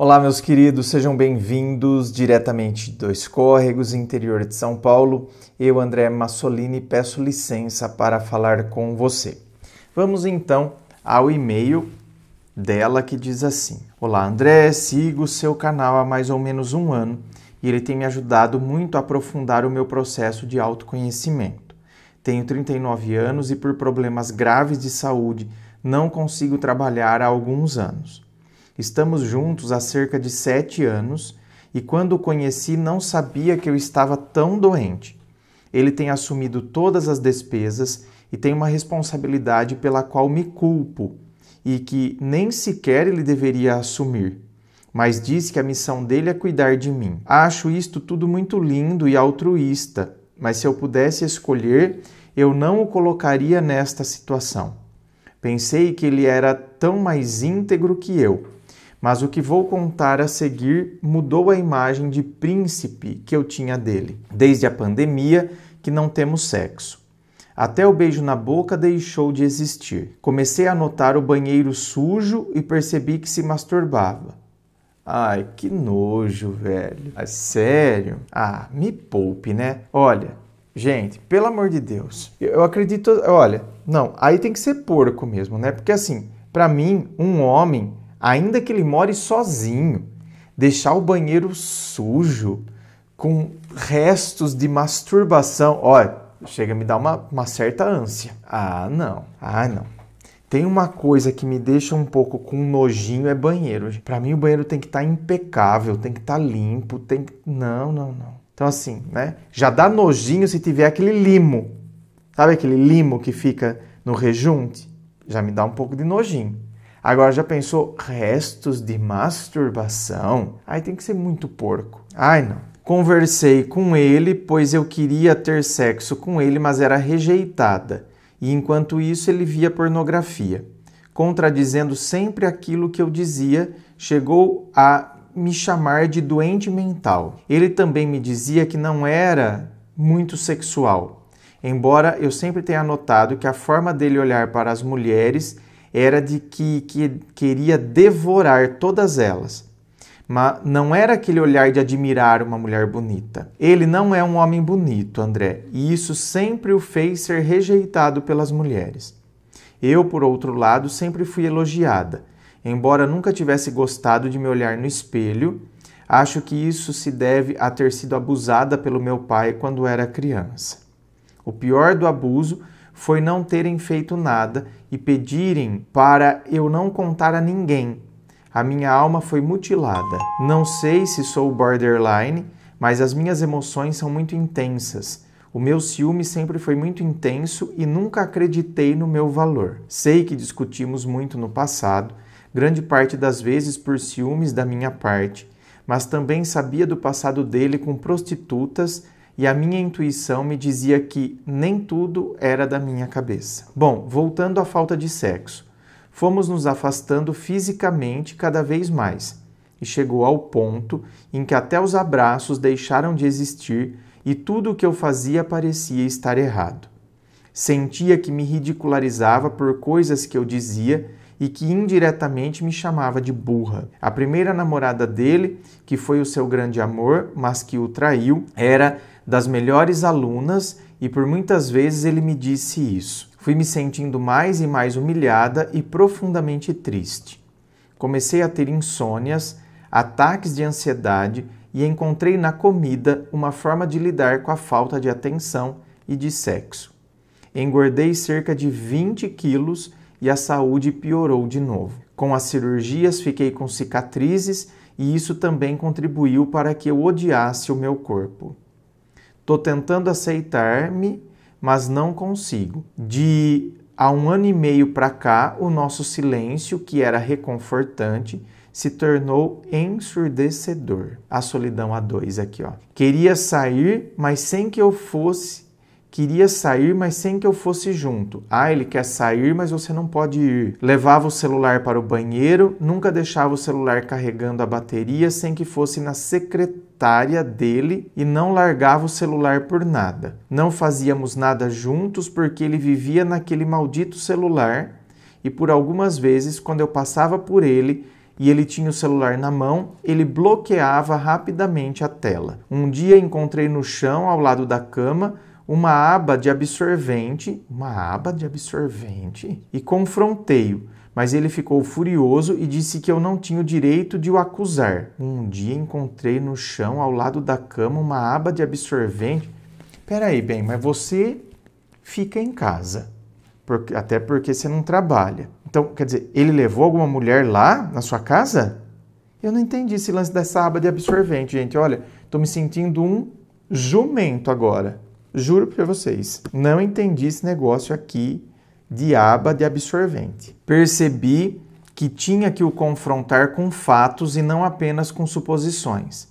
Olá, meus queridos, sejam bem-vindos diretamente de Dois Córregos, interior de São Paulo. Eu, André Massolini, peço licença para falar com você. Vamos então ao e-mail dela que diz assim: Olá, André, sigo o seu canal há mais ou menos um ano e ele tem me ajudado muito a aprofundar o meu processo de autoconhecimento. Tenho 39 anos e por problemas graves de saúde não consigo trabalhar há alguns anos. Estamos juntos há cerca de 7 anos e quando o conheci não sabia que eu estava tão doente. Ele tem assumido todas as despesas e tem uma responsabilidade pela qual me culpo e que nem sequer ele deveria assumir, mas diz que a missão dele é cuidar de mim. Acho isto tudo muito lindo e altruísta, mas se eu pudesse escolher, eu não o colocaria nesta situação. Pensei que ele era tão mais íntegro que eu. Mas o que vou contar a seguir mudou a imagem de príncipe que eu tinha dele. Desde a pandemia que não temos sexo. Até o beijo na boca deixou de existir. Comecei a notar o banheiro sujo e percebi que se masturbava. Ai, que nojo, velho. É sério? Ah, me poupe, né? Olha, gente, pelo amor de Deus. Eu acredito... Olha, não, aí tem que ser porco mesmo, né? Porque assim, pra mim, um homem... Ainda que ele more sozinho, deixar o banheiro sujo, com restos de masturbação, olha, chega a me dar uma certa ânsia. Ah, não. Tem uma coisa que me deixa um pouco com nojinho, é banheiro. Para mim o banheiro tem que estar impecável, tem que estar limpo, tem que... Não. Então assim, né? Já dá nojinho se tiver aquele limo. Sabe aquele limo que fica no rejunte? Já me dá um pouco de nojinho. Agora, já pensou restos de masturbação? Aí tem que ser muito porco. Ai, não. Conversei com ele, pois eu queria ter sexo com ele, mas era rejeitada. E enquanto isso, ele via pornografia. Contradizendo sempre aquilo que eu dizia, chegou a me chamar de doente mental. Ele também me dizia que não era muito sexual. Embora eu sempre tenha notado que a forma dele olhar para as mulheres era de que queria devorar todas elas. Mas não era aquele olhar de admirar uma mulher bonita. Ele não é um homem bonito, André, e isso sempre o fez ser rejeitado pelas mulheres. Eu, por outro lado, sempre fui elogiada. Embora nunca tivesse gostado de me olhar no espelho, acho que isso se deve a ter sido abusada pelo meu pai quando era criança. O pior do abuso foi não terem feito nada e pedirem para eu não contar a ninguém. A minha alma foi mutilada. Não sei se sou borderline, mas as minhas emoções são muito intensas. O meu ciúme sempre foi muito intenso e nunca acreditei no meu valor. Sei que discutimos muito no passado, grande parte das vezes por ciúmes da minha parte, mas também sabia do passado dele com prostitutas e a minha intuição me dizia que nem tudo era da minha cabeça. Bom, voltando à falta de sexo. Fomos nos afastando fisicamente cada vez mais e chegou ao ponto em que até os abraços deixaram de existir e tudo o que eu fazia parecia estar errado. Sentia que me ridicularizava por coisas que eu dizia e que indiretamente me chamava de burra. A primeira namorada dele, que foi o seu grande amor, mas que o traiu, era das melhores alunas e por muitas vezes ele me disse isso. Fui me sentindo mais e mais humilhada e profundamente triste. Comecei a ter insônias, ataques de ansiedade e encontrei na comida uma forma de lidar com a falta de atenção e de sexo. Engordei cerca de 20 quilos e a saúde piorou de novo. Com as cirurgias fiquei com cicatrizes e isso também contribuiu para que eu odiasse o meu corpo. Tô tentando aceitar-me, mas não consigo. De há 1 ano e meio para cá, o nosso silêncio, que era reconfortante, se tornou ensurdecedor. A solidão a 2 aqui, ó. Queria sair, mas sem que eu fosse junto. Ah, ele quer sair, mas você não pode ir. Levava o celular para o banheiro, nunca deixava o celular carregando a bateria sem que fosse na secretária dele e não largava o celular por nada. Não fazíamos nada juntos porque ele vivia naquele maldito celular e por algumas vezes, quando eu passava por ele, e ele tinha o celular na mão, ele bloqueava rapidamente a tela. Um dia encontrei no chão, ao lado da cama, uma aba de absorvente, e confrontei-o, mas ele ficou furioso e disse que eu não tinha o direito de o acusar. Um dia encontrei no chão, ao lado da cama, uma aba de absorvente. Peraí, bem, mas você fica em casa, até porque você não trabalha. Então, quer dizer, ele levou alguma mulher lá na sua casa? Eu não entendi esse lance dessa aba de absorvente, gente. Olha, estou me sentindo um jumento agora. Juro para vocês. Não entendi esse negócio aqui de aba de absorvente. Percebi que tinha que o confrontar com fatos e não apenas com suposições.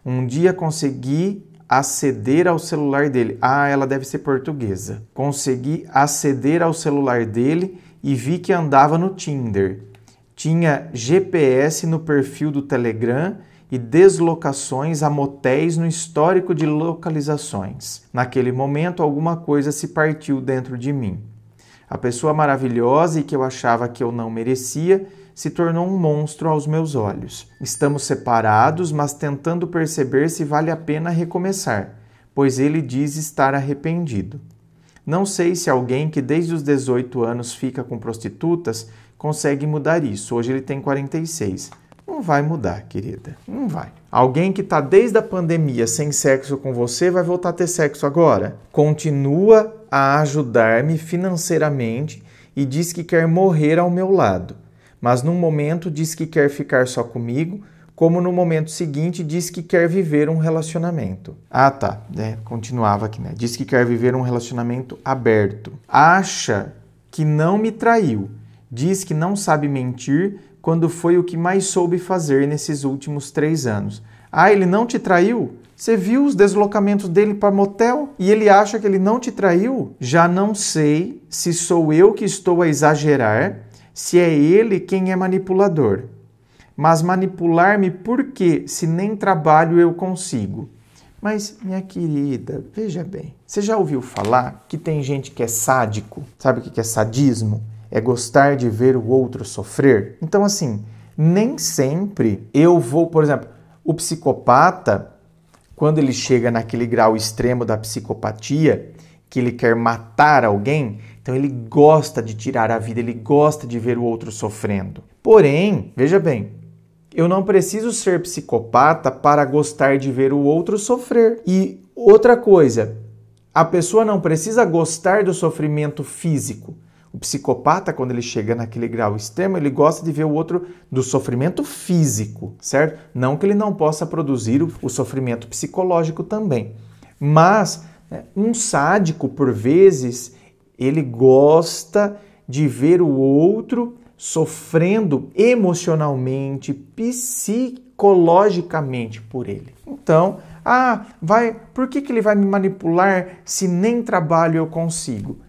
Um dia consegui aceder ao celular dele. Ah, ela deve ser portuguesa. Consegui aceder ao celular dele e vi que andava no Tinder. Tinha GPS no perfil do Telegram e deslocações a motéis no histórico de localizações. Naquele momento, alguma coisa se partiu dentro de mim. A pessoa maravilhosa e que eu achava que eu não merecia se tornou um monstro aos meus olhos. Estamos separados, mas tentando perceber se vale a pena recomeçar, pois ele diz estar arrependido. Não sei se alguém que desde os 18 anos fica com prostitutas consegue mudar isso. Hoje ele tem 46. Não vai mudar, querida. Não vai. Alguém que está desde a pandemia sem sexo com você vai voltar a ter sexo agora? Continua a ajudar-me financeiramente e diz que quer morrer ao meu lado. Mas num momento diz que quer ficar só comigo, como no momento seguinte diz que quer viver um relacionamento. Ah, tá. Continuava aqui, né? Diz que quer viver um relacionamento aberto. Acha que não me traiu. Diz que não sabe mentir quando foi o que mais soube fazer nesses últimos 3 anos. Ah, ele não te traiu? Você viu os deslocamentos dele para motel e ele acha que ele não te traiu? Já não sei se sou eu que estou a exagerar, se é ele quem é manipulador. Mas manipular-me por quê, se nem trabalho eu consigo? Mas, minha querida, veja bem, você já ouviu falar que tem gente que é sádico? Sabe o que é sadismo? É gostar de ver o outro sofrer. Então, assim, nem sempre eu vou, por exemplo, o psicopata, quando ele chega naquele grau extremo da psicopatia, que ele quer matar alguém, então ele gosta de tirar a vida, ele gosta de ver o outro sofrendo. Porém, veja bem, eu não preciso ser psicopata para gostar de ver o outro sofrer. E outra coisa, a pessoa não precisa gostar do sofrimento físico. O psicopata, quando ele chega naquele grau extremo, ele gosta de ver o outro do sofrimento físico, certo? Não que ele não possa produzir o sofrimento psicológico também. Mas um sádico, por vezes, ele gosta de ver o outro sofrendo emocionalmente, psicologicamente por ele. Então, por que ele vai me manipular se nem trabalho eu consigo?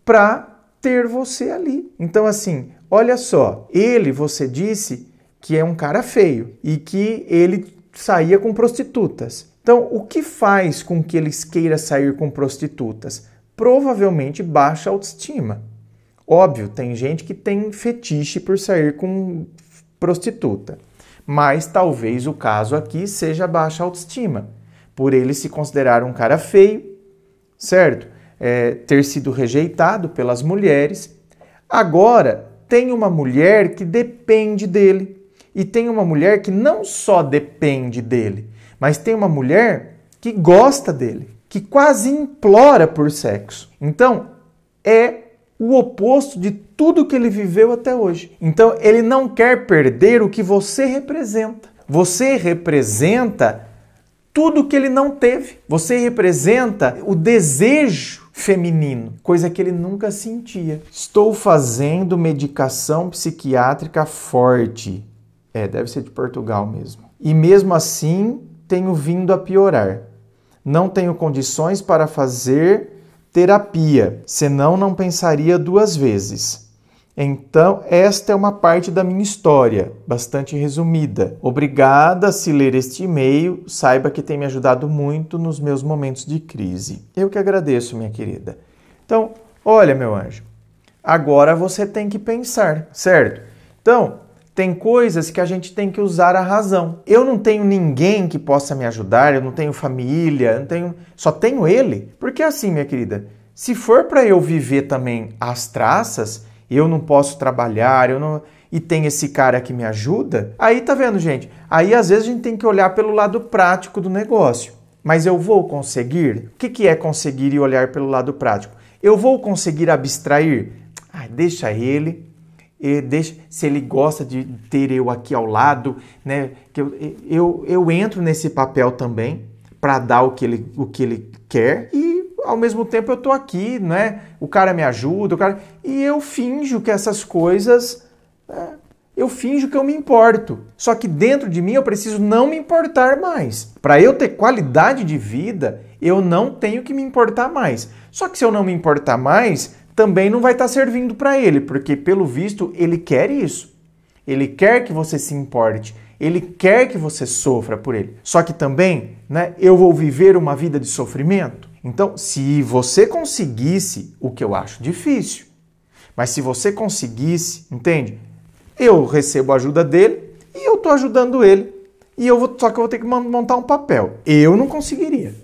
Para ter você ali. Então, assim, olha só, você disse que é um cara feio e que ele saía com prostitutas. Então, o que faz com que eles queiram sair com prostitutas? Provavelmente baixa autoestima. Óbvio, tem gente que tem fetiche por sair com prostituta, mas talvez o caso aqui seja baixa autoestima, por ele se considerar um cara feio, certo? Ter sido rejeitado pelas mulheres. Agora, tem uma mulher que depende dele. E tem uma mulher que não só depende dele, mas tem uma mulher que gosta dele, que quase implora por sexo. Então, é o oposto de tudo que ele viveu até hoje. Então, ele não quer perder o que você representa. Você representa tudo que ele não teve. Você representa o desejo feminino, coisa que ele nunca sentia. Estou fazendo medicação psiquiátrica forte. Deve ser de Portugal mesmo. E mesmo assim, tenho vindo a piorar. Não tenho condições para fazer terapia, senão não pensaria 2 vezes. Então, esta é uma parte da minha história, bastante resumida. Obrigada se ler este e-mail, saiba que tem me ajudado muito nos meus momentos de crise. Eu que agradeço, minha querida. Então, olha, meu anjo, agora você tem que pensar, certo? Então, tem coisas que a gente tem que usar a razão. Eu não tenho ninguém que possa me ajudar, eu não tenho família, só tenho ele. Porque assim, minha querida, se for para eu viver também às traças, eu não posso trabalhar, e tem esse cara que me ajuda, aí tá vendo, gente? Aí às vezes a gente tem que olhar pelo lado prático do negócio. Mas eu vou conseguir? O que é conseguir e olhar pelo lado prático? Eu vou conseguir abstrair? Deixa ele, se ele gosta de ter eu aqui ao lado, né? Que eu entro nesse papel também para dar o que ele quer e ao mesmo tempo eu tô aqui, né? O cara me ajuda, e eu finjo que essas coisas, eu finjo que eu me importo. Só que dentro de mim eu preciso não me importar mais. Para eu ter qualidade de vida, eu não tenho que me importar mais. Só que se eu não me importar mais, também não vai estar servindo para ele, porque pelo visto ele quer isso. Ele quer que você se importe. Ele quer que você sofra por ele. Só que também, né, eu vou viver uma vida de sofrimento. Então, se você conseguisse, o que eu acho difícil, mas se você conseguisse, entende? Eu recebo a ajuda dele e eu estou ajudando ele. Só que eu vou ter que montar um papel. Eu não conseguiria.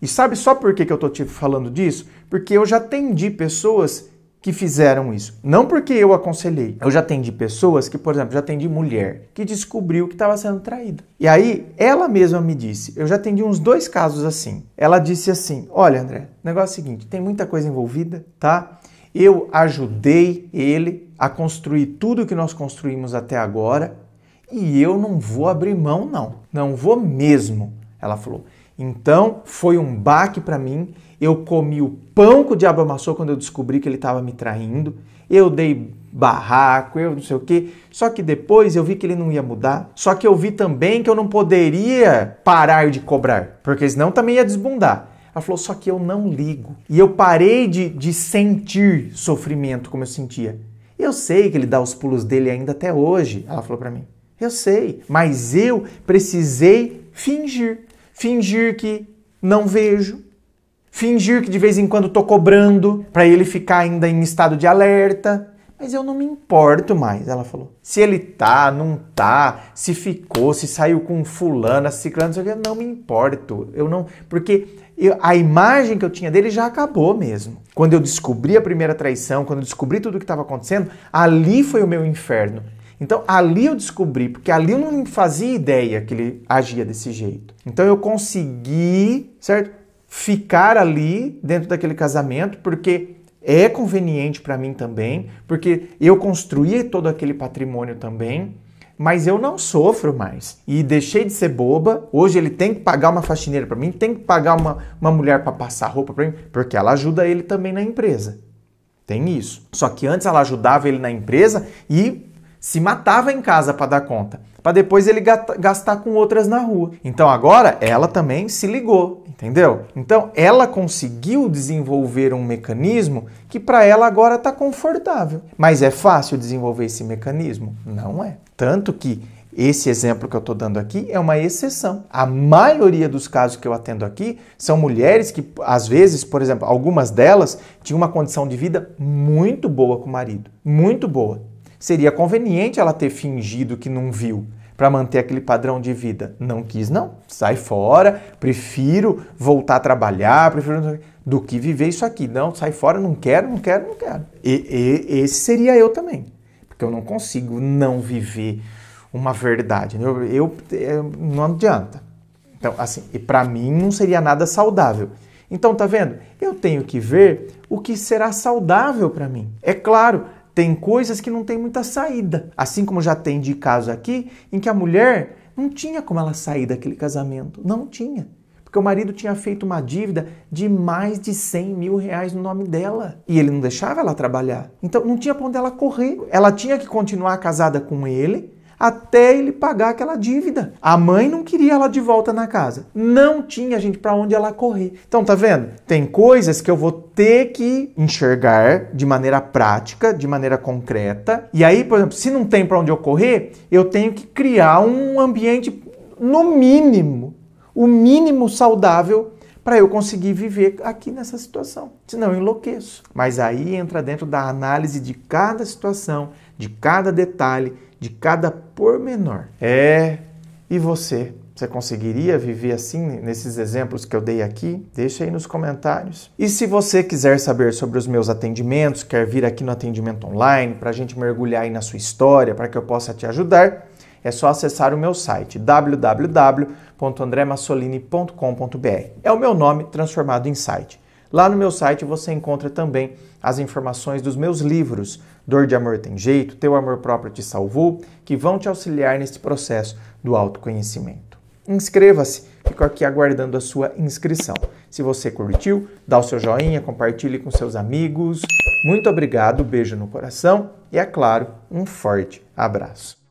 E sabe só por que eu estou te falando disso? Porque eu já atendi pessoas que fizeram isso. Não porque eu aconselhei. Eu já atendi pessoas que, por exemplo, já atendi mulher que descobriu que estava sendo traída. E aí, ela mesma me disse, eu já atendi uns 2 casos assim. Ela disse assim, olha André, o negócio é o seguinte, tem muita coisa envolvida, tá? Eu ajudei ele a construir tudo que nós construímos até agora e eu não vou abrir mão, não. Não vou mesmo, ela falou. Então, foi um baque para mim. Eu comi o pão que o diabo amassou quando eu descobri que ele estava me traindo. Eu dei barraco, eu não sei o quê. Só que depois eu vi que ele não ia mudar. Só que eu vi também que eu não poderia parar de cobrar, porque senão também ia desbundar. Ela falou, só que eu não ligo. E eu parei de sentir sofrimento como eu sentia. Eu sei que ele dá os pulos dele ainda até hoje, ela falou para mim. Eu sei, mas eu precisei fingir. Fingir que não vejo. Fingir que de vez em quando tô cobrando para ele ficar ainda em estado de alerta. Mas eu não me importo mais, ela falou. Se ele tá, não tá, se ficou, se saiu com fulana, ciclano, não sei o que, eu não me importo. Porque a imagem que eu tinha dele já acabou mesmo. Quando eu descobri a primeira traição, quando eu descobri tudo o que estava acontecendo, ali foi o meu inferno. Então, ali eu descobri, porque ali eu não fazia ideia que ele agia desse jeito. Então, eu consegui, certo? Ficar ali dentro daquele casamento, porque é conveniente para mim também, porque eu construí todo aquele patrimônio também, mas eu não sofro mais. E deixei de ser boba. Hoje ele tem que pagar uma faxineira para mim, tem que pagar uma mulher para passar roupa para mim, porque ela ajuda ele também na empresa. Tem isso. Só que antes ela ajudava ele na empresa e se matava em casa para dar conta, para depois ele gastar com outras na rua. Então agora ela também se ligou, entendeu? Então ela conseguiu desenvolver um mecanismo que para ela agora está confortável. Mas é fácil desenvolver esse mecanismo? Não é. Tanto que esse exemplo que eu estou dando aqui é uma exceção. A maioria dos casos que eu atendo aqui são mulheres que, às vezes, por exemplo, algumas delas tinham uma condição de vida muito boa com o marido, muito boa. Seria conveniente ela ter fingido que não viu para manter aquele padrão de vida. Não quis, não. Sai fora, prefiro voltar a trabalhar, do que viver isso aqui. Não, sai fora, não quero. Esse seria eu também. Porque eu não consigo não viver uma verdade. Não adianta. Então, assim, e para mim não seria nada saudável. Então, tá vendo? Eu tenho que ver o que será saudável para mim. É claro, tem coisas que não tem muita saída. Assim como já tem de caso aqui, em que a mulher não tinha como ela sair daquele casamento. Não tinha. Porque o marido tinha feito uma dívida de mais de 100 mil reais no nome dela. E ele não deixava ela trabalhar. Então não tinha para onde ela correr. Ela tinha que continuar casada com ele até ele pagar aquela dívida. A mãe não queria ela de volta na casa. Não tinha, gente, para onde ela correr. Então, tá vendo? Tem coisas que eu vou ter que enxergar de maneira prática, de maneira concreta. E aí, por exemplo, se não tem para onde eu correr, eu tenho que criar um ambiente, no mínimo, o mínimo saudável para eu conseguir viver aqui nessa situação. Senão eu enlouqueço. Mas aí entra dentro da análise de cada situação, de cada detalhe, de cada pormenor. E você? Você conseguiria viver assim nesses exemplos que eu dei aqui? Deixa aí nos comentários. E se você quiser saber sobre os meus atendimentos, quer vir aqui no atendimento online para a gente mergulhar aí na sua história, para que eu possa te ajudar, é só acessar o meu site www.andremassolini.com.br. É o meu nome transformado em site. Lá no meu site você encontra também as informações dos meus livros Dor de Amor Tem Jeito, Teu Amor Próprio Te Salvou, que vão te auxiliar nesse processo do autoconhecimento. Inscreva-se, fico aqui aguardando a sua inscrição. Se você curtiu, dá o seu joinha, compartilhe com seus amigos. Muito obrigado, beijo no coração e, é claro, um forte abraço.